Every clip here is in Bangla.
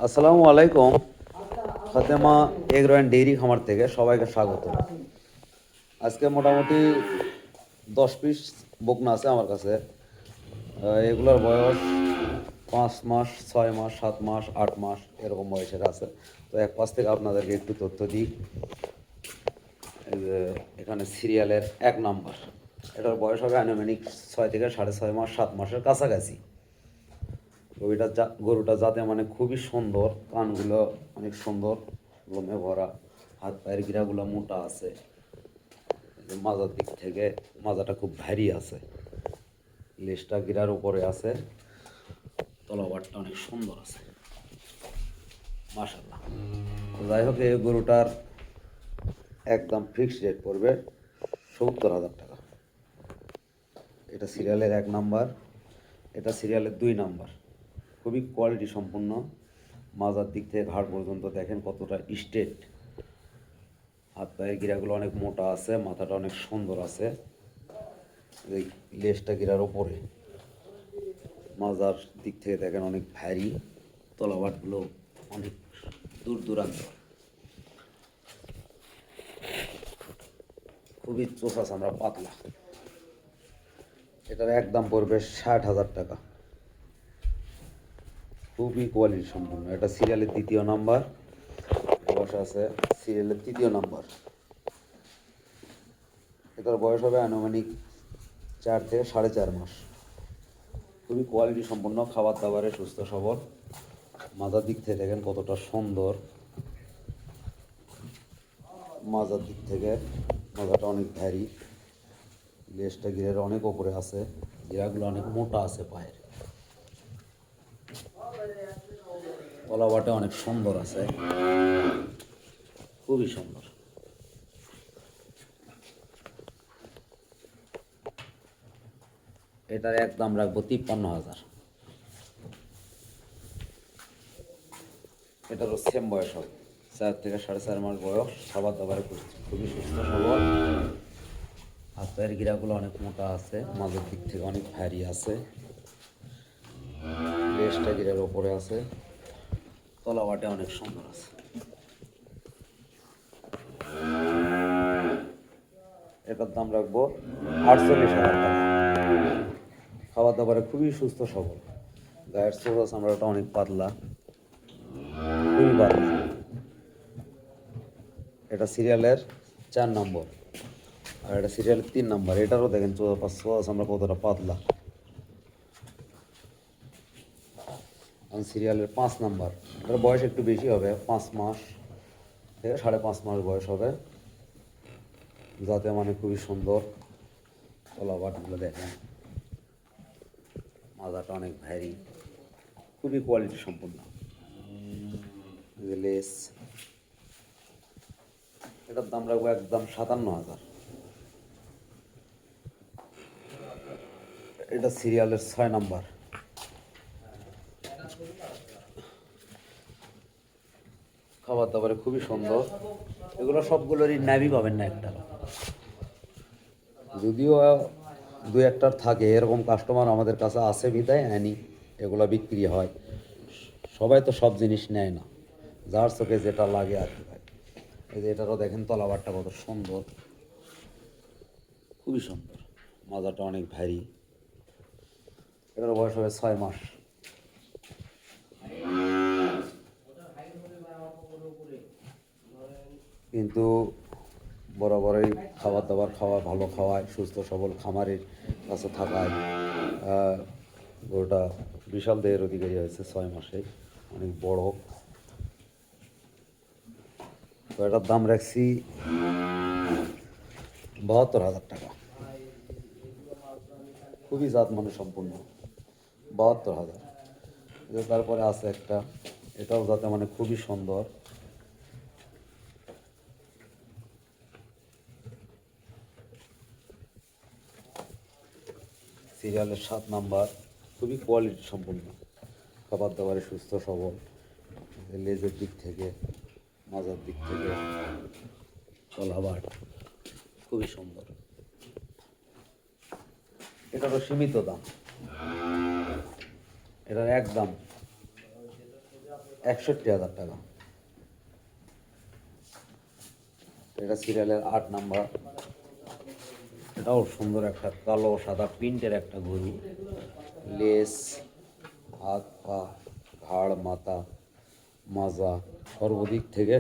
আসসালামু আলাইকুম। ফাতেমা এগ্রো অ্যান্ড ডেইরি খামার থেকে সবাইকে স্বাগত। আজকে মোটামুটি 10 পিস বকনা আছে আমার কাছে। এগুলোর বয়স 5 মাস, 6 মাস, 7 মাস, 8 মাস এরকম বয়সের আছে। তো এক পাশ থেকে আপনাদেরকে একটু তথ্য দিই। এই যে এখানে সিরিয়ালের 1 নাম্বার, এটার বয়স হবে আনুমানিক 6 থেকে 6.5 মাস, 7 মাসের কাছাকাছি। গরুটা যাতে মানে খুবই সুন্দর, কানগুলো অনেক সুন্দর, লোমে ভরা, হাত পায়ের গিরাগুলো মোটা আছে, মাজার দিক থেকে মাজাটা খুব ভারী আছে, লেজটা গিরার উপরে আছে, তলাবারটা অনেক সুন্দর আছে মাশাল্লাহ। তো যাই হোক, এই গরুটার একদম ফিক্সড রেট পড়বে 70,000 টাকা। এটা সিরিয়ালের 1 নাম্বার, এটা সিরিয়ালের 2 নাম্বার। খুবই কোয়ালিটি সম্পন্ন, মাজার দিক থেকে ঘাড় পর্যন্ত দেখেন কতটা স্ট্রেট, হাত পায়ের গিরাগুলো অনেক মোটা আছে, মাথাটা অনেক সুন্দর আছে, এই লেজটা গিরার ওপরে, মাজার দিক থেকে দেখেন অনেক ভারী, তলাবাটগুলো অনেক দূর দূরান্ত, খুবই চোষা চামড়া, পাতলা। এটার একদম পড়বে 60,000 টাকা। খুবই কোয়ালিটি সম্পন্ন। এটা সিরিয়ালের 2 নাম্বার, বয়স আছে সিরিয়ালের 3 নাম্বার। এটার বয়স হবে আনুমানিক 4 থেকে 4.5 মাস। খুবই কোয়ালিটি সম্পন্ন, খাবার দাবারে সুস্থ সবল, মাজার দিক থেকে দেখেন কতটা সুন্দর, মাজার দিক থেকে মাজাটা অনেক ভারী, লেজটা গিরের অনেক ওপরে আছে, গিরাগুলো অনেক মোটা আছে পায়ের, তলাবাটা অনেক সুন্দর আছে, খুবই সুন্দর। এটার একদম রাখবো 53,000। এটারও সেম বয়স হবে, 4 থেকে 4.5 মাস বয়স, খাবার দাবারে খুবই সুস্থ সবল, হাত পায়ের গিরাগুলো অনেক মোটা আছে, মাঝের দিক থেকে অনেক ভারী আছে, লেজটা গিরার ওপরে আছে, তলাবাটে অনেক সুন্দর আছে। এটার দাম রাখবো 48,000 টাকা। খাবার দাবারে খুবই সুস্থ সবল, গায়ের চোখা চামড়াটা অনেক পাতলা, খুবই পাতলা। এটা সিরিয়ালের 4 নম্বর, আর এটা সিরিয়ালের 3 নম্বর। এটারও দেখেন চোখা চামড়া কতটা পাতলা। সিরিয়ালের 5 নম্বর, এটার বয়স একটু বেশি হবে, 5 মাস থেকে 5.5 মাস বয়স হবে, যাতে মানে খুবই সুন্দর, তলাবাটগুলো দেখেন, মাজাটা অনেক ভারী, খুবই কোয়ালিটি সম্পন্ন, লেস। এটার দাম রাখবো একদম 57,000। এটা সিরিয়ালের 6 নম্বর। খাবার দাবারে খুবই সুন্দর, এগুলো সবগুলোরই ন্যাবি পাবেন না একটা, যদিও 2-1টার থাকে, এরকম কাস্টমার আমাদের কাছে আছে বিদায় আনি, এগুলো বিক্রি হয়। সবাই তো সব জিনিস নেয় না, যার চোখে যেটা লাগে আর কি ভাই। এই যে এটারও দেখেন তলাবারটা কত সুন্দর, খুবই সুন্দর, মাজাটা অনেক ভারী। এটার বয়স হবে 6 মাস। কিন্তু বরাবরই খাবার দাবার খাওয়া ভালো, খাওয়ায় সুস্থ সবল খামারের কাছে থাকায় গরুটা বিশাল দেহের অধিকারী হয়েছে 6 মাসে, অনেক বড়। তো এটার দাম রাখছি 72,000 টাকা। খুবই জাত মানে সম্পূর্ণ, 72,000। তারপরে আছে একটা, এটাও যাতে মানে খুবই সুন্দর, সিরিয়ালের 7 নম্বর, খুবই কোয়ালিটি সম্পূর্ণ, খাবার দাবারে সুস্থ সবল, লেজের দিক থেকে মাজার দিক থেকে তলাবাট খুবই সুন্দর। এটারও সীমিত দাম, এটার একদম 61,000 টাকা। এটা সিরিয়ালের 8 নাম্বার। এটাও সুন্দর একটা কালো সাদা প্রিন্টের একটা গরু। লেস, হাত পা, ঘাড়, মাথা, মাজা সর্বদিক থেকে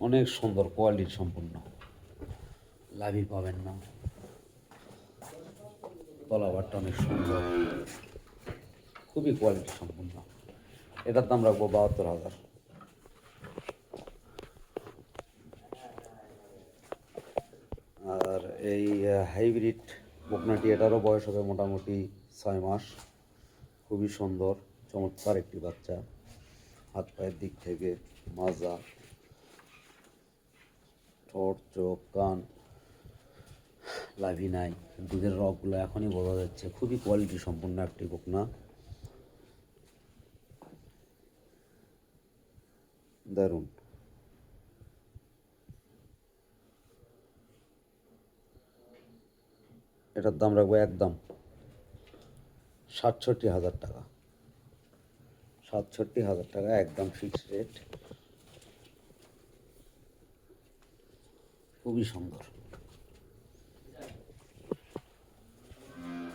অনেক সুন্দর কোয়ালিটি সম্পূর্ণ। লাভই পাবেন না, তলাবারটা অনেক সুন্দর, খুবই কোয়ালিটি সম্পূর্ণ। এটার দাম রাখবো 72,000। আর এই হাইব্রিড বকনাটি, এটারও বয়স হবে মোটামুটি 6 মাস। খুবই সুন্দর চমৎকার একটি বাচ্চা। হাত পায়ের দিক থেকে মাজা, ঠোঁট, চোখ, কান, লাভি নাই, দুধের রগগুলো এখনই বোঝা যাচ্ছে। খুবই কোয়ালিটি সম্পূর্ণ একটি বকনা। দারুণ। এটার দাম রাখবো একদম 67,000 টাকা। 67,000 টাকা একদম ফিক্সড রেট। খুবই সুন্দর।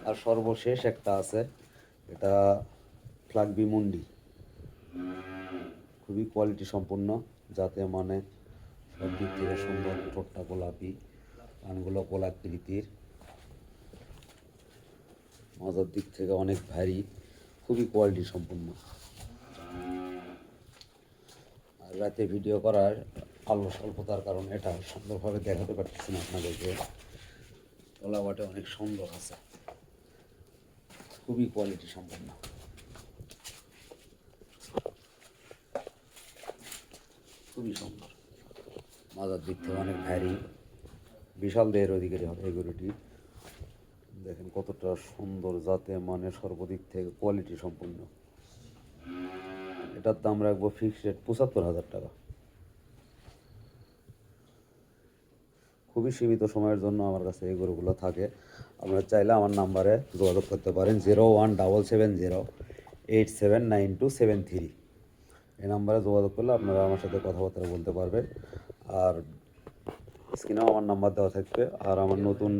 আর সর্বশেষ একটা আছে, এটা ফ্লাগবি মুন্ডি। খুবই কোয়ালিটি সম্পূর্ণ, যাতে মানে সব দিক থেকে সুন্দর। ঠোঁটটা গোলাপি, কানগুলো গোলাকৃতির, মাজার দিক থেকে অনেক ভারী, খুবই কোয়ালিটি সম্পূর্ণ। আর রাতে ভিডিও করার আলো স্বল্পতার কারণে এটা সুন্দরভাবে দেখাতে পারতেছি না আপনাদেরকে। তলাবাটে অনেক সুন্দর আছে, খুবই কোয়ালিটি সম্পন্ন, খুবই সুন্দর। মাজার দিক থেকে অনেক ভারী, বিশাল দেহের অধিকারী হবে এই গরুটি। দেখেন কতটা সুন্দর, যাতে মানে সর্বদিক থেকে কোয়ালিটি সম্পূর্ণ। এটার দাম রাখবো ফিক্সড রেট 75,000 টাকা। খুবই সীমিত সময়ের জন্য আমার কাছে এই গরুগুলো থাকে। আপনারা চাইলে আমার নাম্বারে যোগাযোগ করতে পারেন 0177087927 এই নাম্বারে যোগাযোগ করলে আপনারা আমার সাথে কথাবার্তা বলতে পারবেন। আর স্ক্রিনেও আমার নাম্বার দেওয়া থাকবে। আর আমার নতুন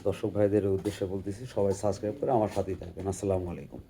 দর্শক ভাইদের উদ্দেশ্যে বলতেছি, সবাই সাবস্ক্রাইব করে আমার সাথেই থাকবেন। আসসালামু আলাইকুম।